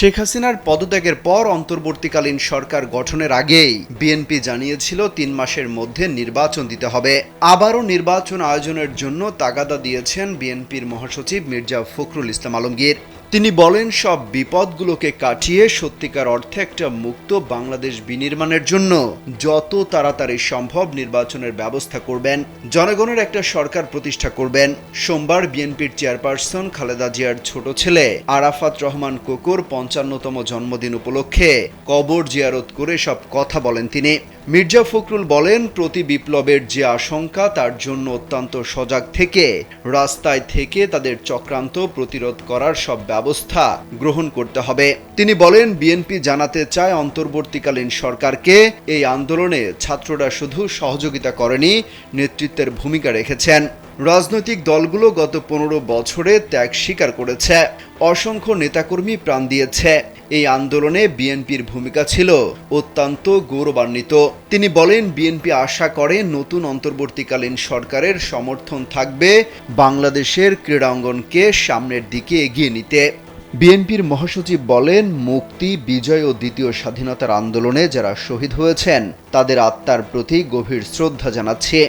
শেখ হাসিনার পদত্যাগের পর অন্তর্বর্তীকালীন সরকার গঠনের আগেই বিএনপি জানিয়েছিল ৩ মাসের মধ্যে নির্বাচন দিতে হবে। আবারও নির্বাচন আয়োজনের জন্য তাগাদা দিয়েছেন বিএনপির মহাসচিব মির্জা ফখরুল ইসলাম আলমগীর। তিনি বলেন, সব বিপদগুলোকে কাটিয়ে সত্যিকার অর্থে একটা মুক্ত বাংলাদেশ বিনির্মাণের জন্য যত তাড়াতাড়ি সম্ভব নির্বাচনের ব্যবস্থা করবেন, জনগণের একটা সরকার প্রতিষ্ঠা করবেন। সোমবার বিএনপির চেয়ারপারসন খালেদা জিয়ার ছোট ছেলে আরাফাত রহমান কোকোর ৫৫তম জন্মদিন উপলক্ষে কবর জিয়ারত করে সব কথা বলেন তিনি। মির্জা ফখরুল বলেন, প্রতি বিপ্লবের যে আশঙ্কা তার জন্য অত্যন্ত সজাগ থেকে রাস্তায় থেকে তাদের চক্রান্ত প্রতিরোধ করার সব ব্যবস্থা গ্রহণ করতে হবে। তিনি বলেন, বিএনপি জানাতে চায় অন্তর্বর্তীকালীন সরকারকে এই আন্দোলনে ছাত্ররা শুধু সহযোগিতা করেনি, নেতৃত্বের ভূমিকা রেখেছেন। রাজনৈতিক দলগুলো গত ১৫ বছরে ত্যাগ স্বীকার করেছে, অসংখ্য নেতাকর্মী প্রাণ দিয়েছে। এই আন্দোলনে বিএনপির ভূমিকা ছিল অত্যন্ত গৌরবান্বিত। তিনি বলেন, বিএনপি আশা করে নতুন অন্তর্বর্তীকালীন সরকারের সমর্থন থাকবে বাংলাদেশের ক্রীড়াঙ্গনকে সামনের দিকে এগিয়ে নিতে। বিএনপির মহাসচিব বলেন, মুক্তি, বিজয় ও দ্বিতীয় স্বাধীনতার আন্দোলনে যারা শহীদ হয়েছেন তাদের আত্মার প্রতি গভীর শ্রদ্ধা জানাচ্ছে।